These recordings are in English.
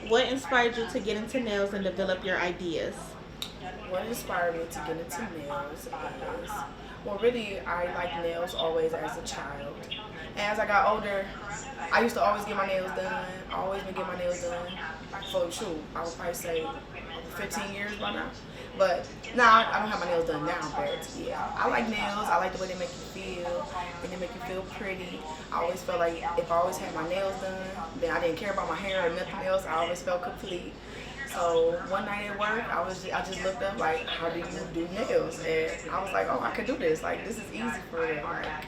What inspired you to get into nails and develop your ideas? What inspired me to get into nails is, well, really, I liked nails always as a child. And as I got older, I used to always get my nails done. I always been getting my nails done. For shoot, I would probably say 15 years by now. But now I don't have my nails done now, but yeah, I like nails. I like the way they make you feel, and they make you feel pretty. I always felt like if I always had my nails done, then I didn't care about my hair or nothing else. I always felt complete. So one night at work, I just looked up like, how do you do nails? And I was like, oh, I could do this. Like, this is easy for real. Like,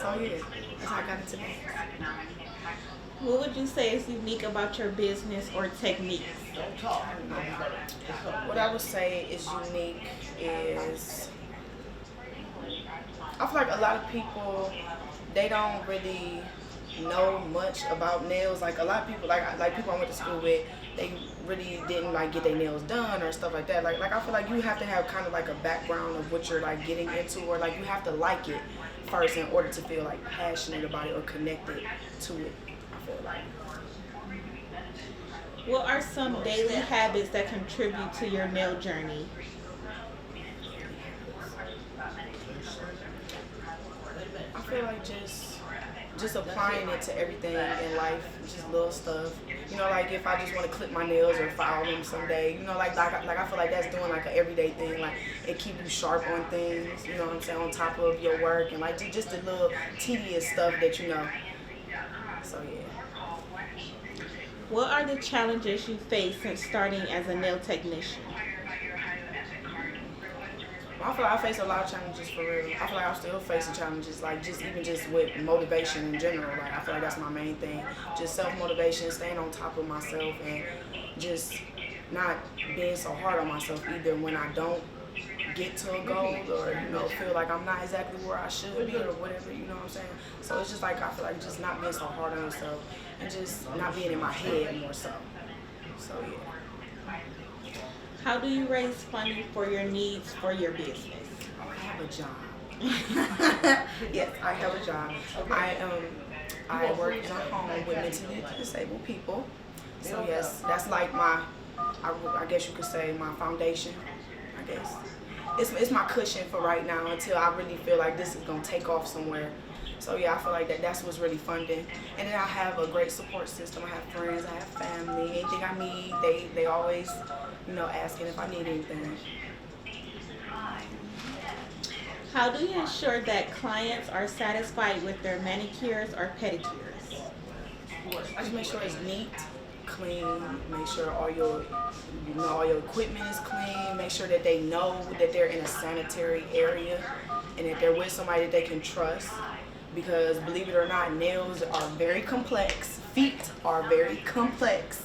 so yeah, that's how I got into nails. What would you say is unique about your business or techniques? What I would say is unique is I feel like a lot of people they don't really know much about nails. Like a lot of people, like people I went to school with, they really didn't like get their nails done or stuff like that. Like I feel like you have to have kind of like a background of what you're like getting into, or like you have to like it first in order to feel like passionate about it or connected to it. I feel like. What are some daily habits that contribute to your nail journey? I feel like just applying it to everything in life, just little stuff. You know, like if I just want to clip my nails or file them someday, you know, like I feel like that's doing like an everyday thing. Like it keep you sharp on things. You know what I'm saying? On top of your work and like just the little tedious stuff that you know. So yeah. What are the challenges you face since starting as a nail technician? I feel like I face a lot of challenges for real. I feel like I'm still facing challenges, like just even just with motivation in general. Like I feel like that's my main thing. Just self motivation, staying on top of myself, and just not being so hard on myself either when I don't get to a goal or feel like I'm not exactly where I should be or whatever. You know what I'm saying? So it's just like I feel like just not being so hard on yourself and just not being in my head more so. So yeah. How do you raise funding for your needs for your business? I have a job. Yes, I have a job. I work in a home with mentally disabled people. So yes, that's like I guess you could say my foundation. I guess it's my cushion for right now until I really feel like this is gonna take off somewhere. So yeah, I feel like that's what's really funding. And then I have a great support system. I have friends, I have family. Anything I need, they always asking if I need anything. How do you ensure that clients are satisfied with their manicures or pedicures? I just make sure it's neat, clean. Make sure all your equipment is clean. Make sure that they know that they're in a sanitary area and that they're with somebody that they can trust. Because believe it or not, nails are very complex. Feet are very complex.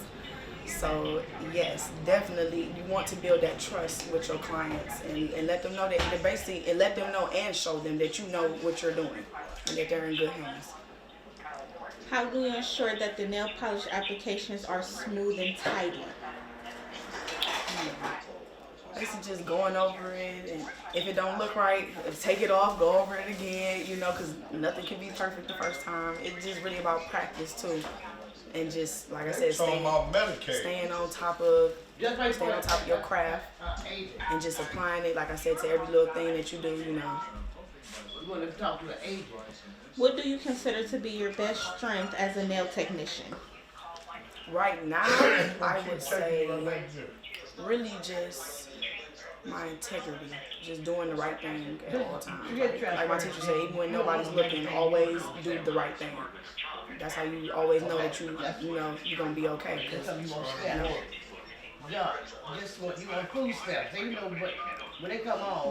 So yes, definitely you want to build that trust with your clients and let them know that basically and let them know and show them that you know what you're doing and that they're in good hands. How do you ensure that the nail polish applications are smooth and tidy? Basically just going over it, and if it don't look right, take it off, go over it again, because nothing can be perfect the first time. It's just really about practice too. And just like I said, staying on top of your craft and just applying it, like I said, to every little thing that you do. What do you consider to be your best strength as a nail technician? Right now, I would say really just my integrity, just doing the right thing at all times. Like my teacher said, even when nobody's looking, always do the right thing. That's how you always know that you're gonna be okay.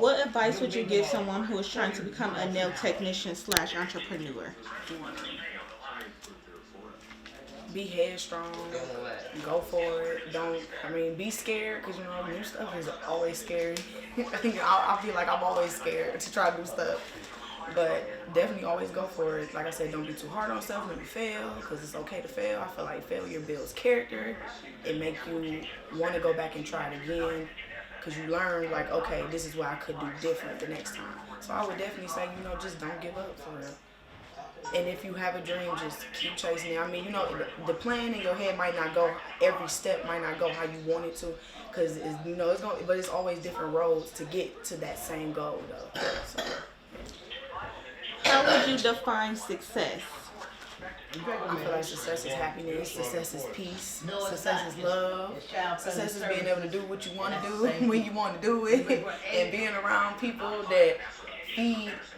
What advice would you give someone who is trying to become a nail technician slash entrepreneur? Be headstrong, go for it. Be scared because new stuff is always scary. I feel like I'm always scared to try new stuff. But definitely always go for it. Like I said, don't be too hard on yourself when you fail, because it's okay to fail. I feel like failure builds character. It makes you want to go back and try it again, because you learn, like, okay, this is what I could do different the next time. So I would definitely say, just don't give up for real. And if you have a dream, just keep chasing it. I mean, the plan in your head might not go, every step might not go how you want it to, because it's going, but it's always different roads to get to that same goal, though. So, How would you define success? I feel like success is happiness, success is peace, success is love, success is being able to do what you want to do when you want to do it, and being around people that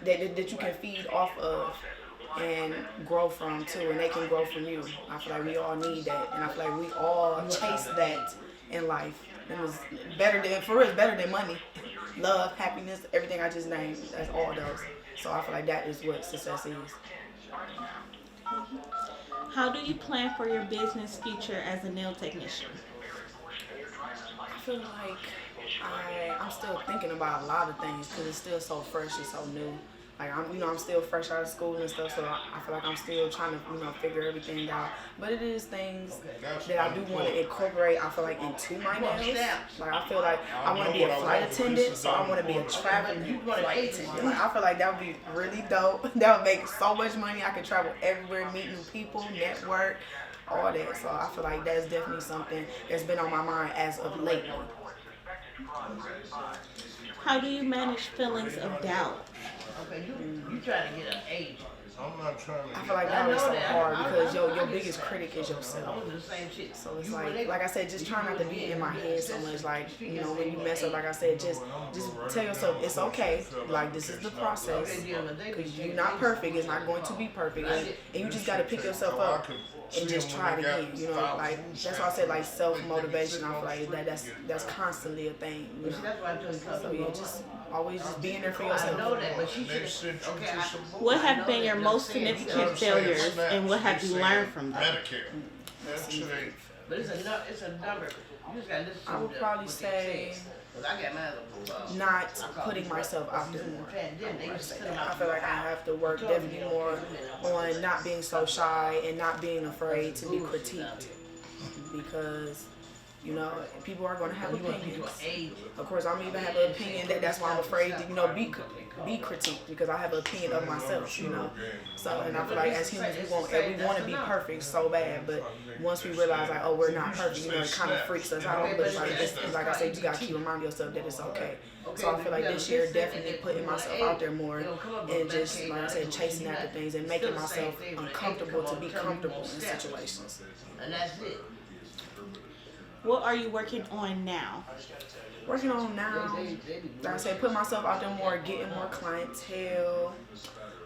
that you can feed off of and grow from too, and they can grow from you. I feel like we all need that, and I feel like we all chase that in life. It was better than money, love, happiness, everything I just named. That's all those. So I feel like that is what success is. How do you plan for your business future as a nail technician? I feel like I'm still thinking about a lot of things because it's still so fresh and so new. Like I'm still fresh out of school and stuff, so I feel like I'm still trying to, figure everything out. But it is things that I do want to incorporate. I feel like into my nails. Like I feel like I want to be a flight attendant, so I want to be a traveling flight attendant. Like I feel like that would be really dope. That would make so much money. I could travel everywhere, meet new people, network, all that. So I feel like that's definitely something that's been on my mind as of lately. How do you manage feelings of doubt? Okay, you trying to get an age. I'm not trying to. I feel like that is so hard because your biggest critic is I yourself. want to do the same shit. So it's like I said, just try not to be in my head so much. Like, when you mess up, like I said, just tell yourself it's okay. Like, this is the process. Because you're not perfect. It's not going to be perfect. And you just got to pick yourself up and just try it again. Like, that's why I said, like, self-motivation. I feel like that's constantly a thing. That's why I told you. So, yeah, just always just being there for I yourself. know that, but she They should. sent you Okay, to some What bullshit. have been your most significant failures, and what have you learned from them? Medicare. That shit ain't. But it's a number. You just gotta listen to I would probably say Cause I got mine on, not putting myself out there more. They used to send them I out. feel like I have to work definitely more on not being so shy and not being afraid to be critiqued, because people are going to have opinions. Of course, I'm even have an opinion that's why I'm afraid to be critiqued, because I have an opinion of myself. So, and I feel like as humans we want to be perfect so bad, but once we realize like, oh, we're not perfect, it kind of freaks us out. But it's like I said, you got to keep reminding yourself that it's okay. So I feel like this year definitely putting myself out there more and just, like I said, chasing after things and making myself uncomfortable to be comfortable in situations. And that's it. What are you working on now? Working on now, like I said, put myself out there more, getting more clientele.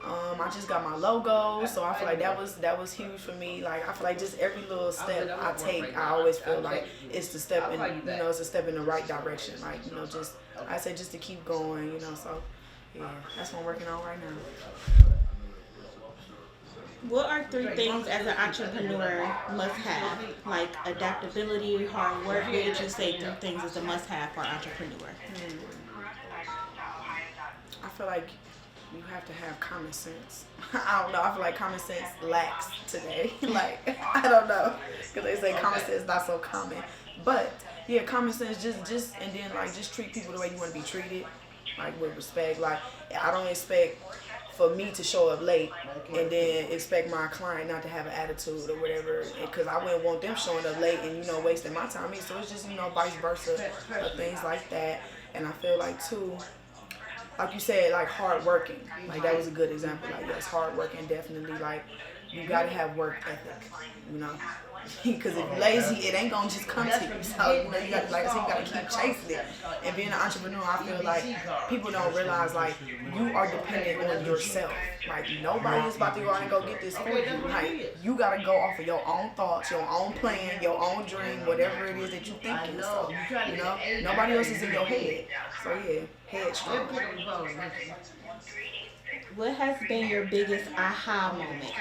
I just got my logo, so I feel like that was huge for me. Like I feel like just every little step I take, I always feel like it's the step in, it's a step in the right direction. Like just I say just to keep going, So yeah, that's what I'm working on right now. What are 3 things as an entrepreneur must have? Like adaptability, hard work. What would you say 3 things is a must have for an entrepreneur? I feel like you have to have common sense. I don't know. I feel like common sense lacks today. Like, I don't know. Because they say common sense is not so common. But, yeah, common sense, and then, like, just treat people the way you want to be treated. Like, with respect. Like, I don't expect for me to show up late and then expect my client not to have an attitude or whatever, because I wouldn't want them showing up late and wasting my time. So it's just vice versa, things like that. And I feel like too, like you said, like hard working, like that was a good example. Like yes, hard working definitely. Like you gotta have work ethic, because if you're lazy, it ain't gonna just come to you. So you got, like I said, you gotta keep chasing it. And being an entrepreneur, I feel like people don't realize like you are dependent on yourself. Like nobody is about to go out and go get this for you. Like you gotta go off of your own thoughts, your own plan, your own dream, whatever it is that you thinking. So nobody else is in your head. So yeah, head strong. What has been your biggest aha moment?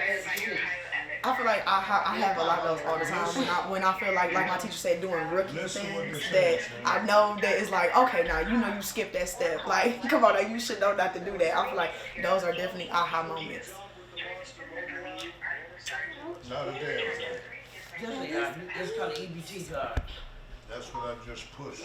I feel like I have a lot of those all the time when I feel like my teacher said, doing rookie things that I know that it's like, okay, now you skipped that step. Like, come on, now you should know not to do that. I feel like those are definitely aha moments. Not a damn thing. Just it's called an EBT card. That's what I just pushed.